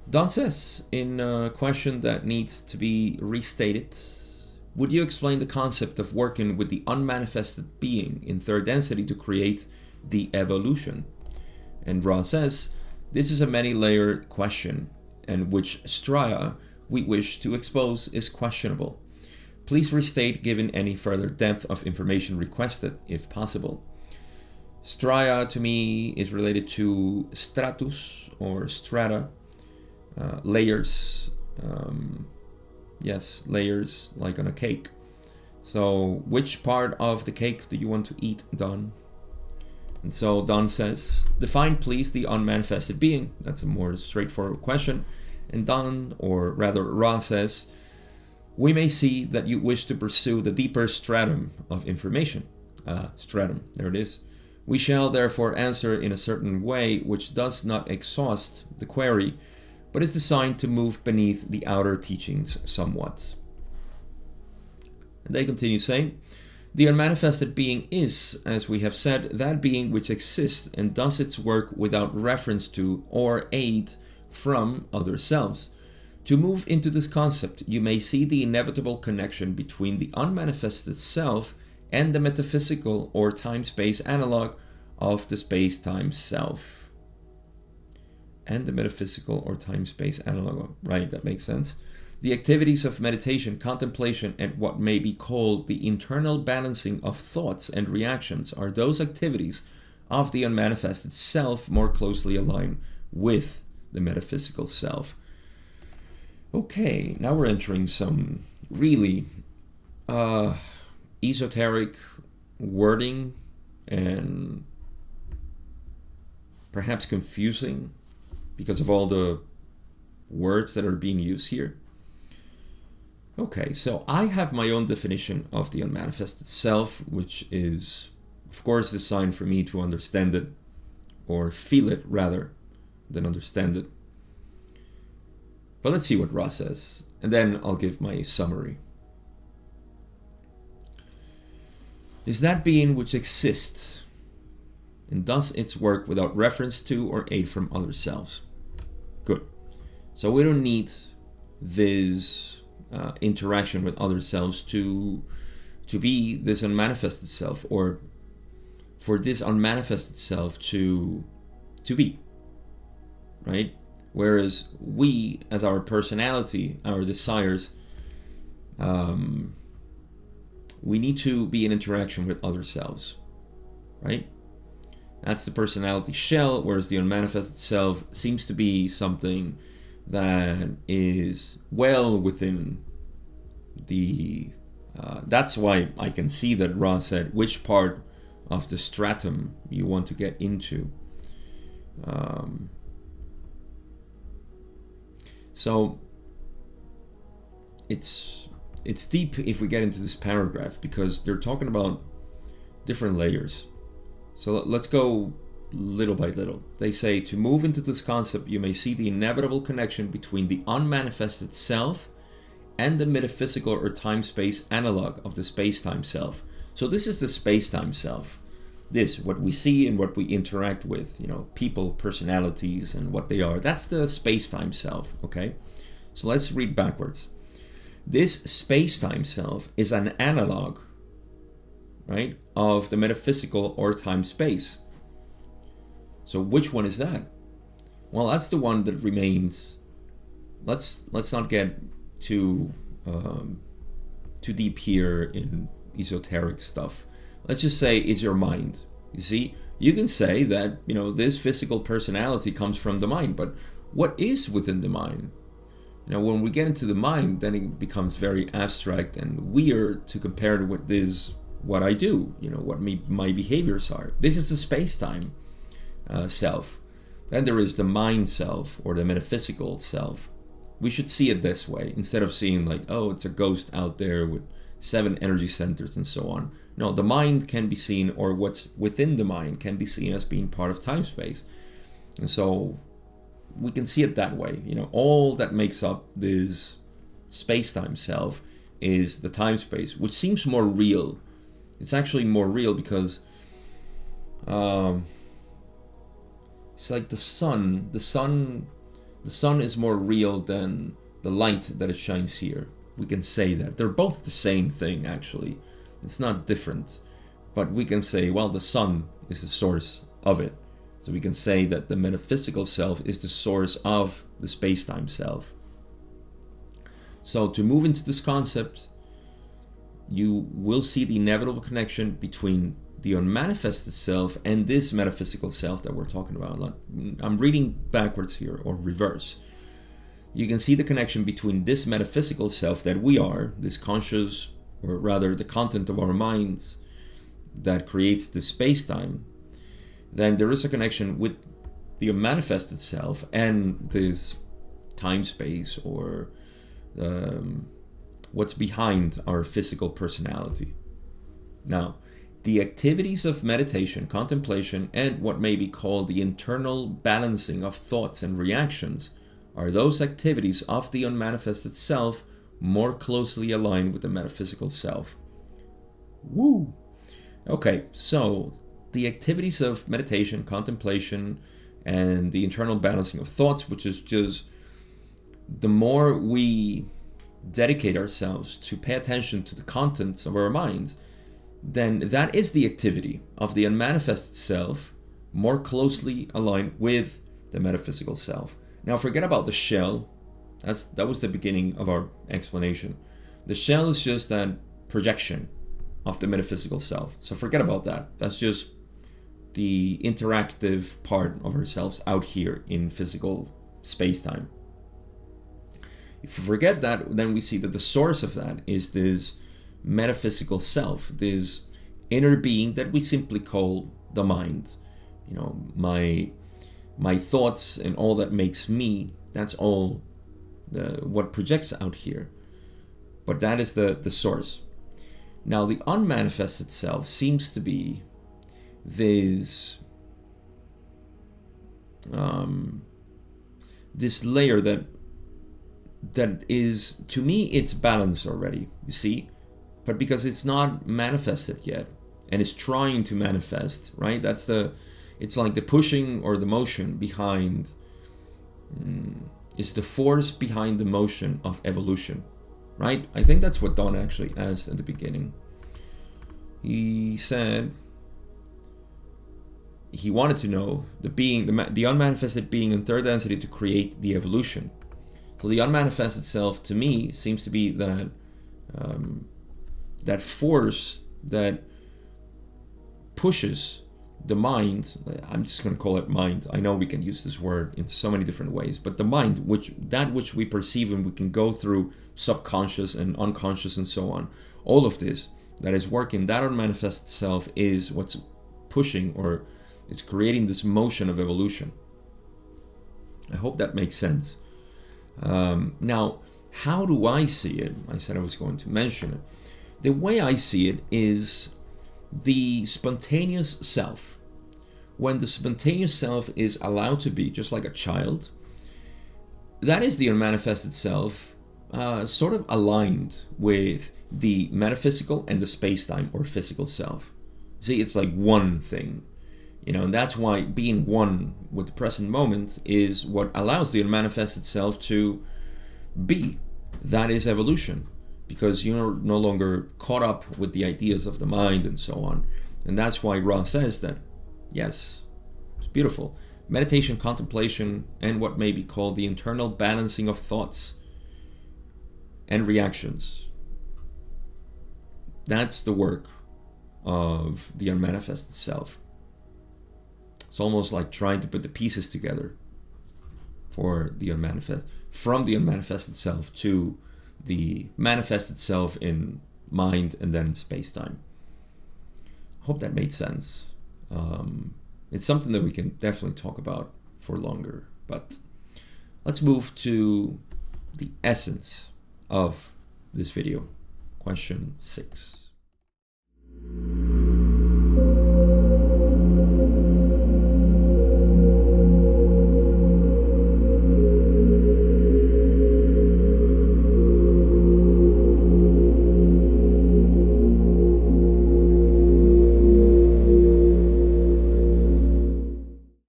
Don says, in a question that needs to be restated, would you explain the concept of working with the unmanifested being in third density to create the evolution? And Ra says, this is a many-layered question, and which stria we wish to expose is questionable. Please restate given any further depth of information requested, if possible. Stria to me is related to stratus or strata, layers. Yes, layers like on a cake. So which part of the cake do you want to eat, Don? And so Don says, define please the unmanifested being. That's a more straightforward question. And Don, or rather Ra, says, we may see that you wish to pursue the deeper stratum of information. Stratum, there it is. We shall therefore answer in a certain way which does not exhaust the query, but is designed to move beneath the outer teachings somewhat. And they continue saying, the unmanifested being is, as we have said, that being which exists and does its work without reference to or aid from other selves. To move into this concept, you may see the inevitable connection between the unmanifested self and the metaphysical or time-space analog of the space-time self. And the metaphysical or time-space analog, right, that makes sense. The activities of meditation, contemplation, and what may be called the internal balancing of thoughts and reactions are those activities of the unmanifested self more closely aligned with the metaphysical self. Okay, now we're entering some really esoteric wording and perhaps confusing because of all the words that are being used here. Okay, so I have my own definition of the unmanifested self, which is, of course, designed for me to understand it, or feel it rather than understand it. But let's see what Ra says, and then I'll give my summary. Is that being which exists and does its work without reference to or aid from other selves. Good. So we don't need this interaction with other selves to be this unmanifested self, or for this unmanifested self to be, right? Whereas we, as our personality, our desires, we need to be in interaction with other selves, right? That's the personality shell, whereas the unmanifested self seems to be something that is well within the... that's why I can see that Ra said which part of the stratum you want to get into. So it's deep if we get into this paragraph, because they're talking about different layers. So let's go little by little. They say, to move into this concept, you may see the inevitable connection between the unmanifested self and the metaphysical or time-space analog of the space-time self. So this is the space-time self. This, what we see and what we interact with, people, personalities, and what they are. That's the space-time self, okay? So let's read backwards. This space-time self is an analog, right, of the metaphysical or time-space. So which one is that? Well, that's the one that remains. Let's not get too deep here in esoteric stuff. Let's just say it's your mind. You see, you can say that this physical personality comes from the mind, but what is within the mind? When we get into the mind, then it becomes very abstract and weird to compare it with this, what I do, what my behaviors are. This is the space-time self. Then there is the mind self, or the metaphysical self. We should see it this way, instead of seeing like, oh, it's a ghost out there with 7 energy centers and so on. No, the mind can be seen, or what's within the mind can be seen as being part of time-space. And so we can see it that way. All that makes up this space-time self is the time-space, which seems more real. It's actually more real because it's like the sun the sun is more real than the light that it shines here. We can say that. They're both the same thing, actually. It's not different. But we can say, well, the sun is the source of it. So we can say that the metaphysical self is the source of the space-time self. So to move into this concept, you will see the inevitable connection between the unmanifested self and this metaphysical self that we're talking about. I'm reading backwards here, or reverse. You can see the connection between this metaphysical self that we are, this conscious, or rather the content of our minds that creates the space-time. Then there is a connection with the unmanifested self and this time-space, or what's behind our physical personality. Now, the activities of meditation, contemplation, and what may be called the internal balancing of thoughts and reactions are those activities of the unmanifested self more closely aligned with the metaphysical self. Woo! Okay, so the activities of meditation, contemplation, and the internal balancing of thoughts, which is just the more we dedicate ourselves to pay attention to the contents of our minds, then that is the activity of the unmanifested self more closely aligned with the metaphysical self. Now forget about the shell. That was the beginning of our explanation. The shell is just that projection of the metaphysical self. So forget about that. That's just the interactive part of ourselves out here in physical space-time. If we forget that, then we see that the source of that is this metaphysical self, this inner being that we simply call the mind. You know, my thoughts and all that makes me, that's all what projects out here. But that is the source. Now the unmanifested self seems to be this this layer that is, to me, it's balanced already, you see, but because it's not manifested yet and it's trying to manifest, right? It's like the pushing or the motion behind, is the force behind the motion of evolution, right? I think that's what Don actually asked at the beginning. He said he wanted to know the being, the unmanifested being in third density to create the evolution. So the unmanifested self, to me, seems to be that that force that pushes the mind. I'm just going to call it mind. I know we can use this word in so many different ways, but the mind, which we perceive, and we can go through subconscious and unconscious and so on. All of this that is working, that unmanifested self is what's pushing, or it's creating this motion of evolution. I hope that makes sense. Now, how do I see it? I said I was going to mention it. The way I see it is the spontaneous self. When the spontaneous self is allowed to be just like a child, that is the unmanifested self, sort of aligned with the metaphysical and the space-time or physical self. See, it's like one thing. You know, and that's why being one with the present moment is what allows the unmanifested self to be. That is evolution, because you're no longer caught up with the ideas of the mind and so on. And that's why Ra says that, yes, it's beautiful. Meditation, contemplation, and what may be called the internal balancing of thoughts and reactions. That's the work of the unmanifested self. It's almost like trying to put the pieces together for the from the unmanifested self to the manifested self in mind and then in space-time. Hope that made sense. It's something that we can definitely talk about for longer, but let's move to the essence of this video. Question 6.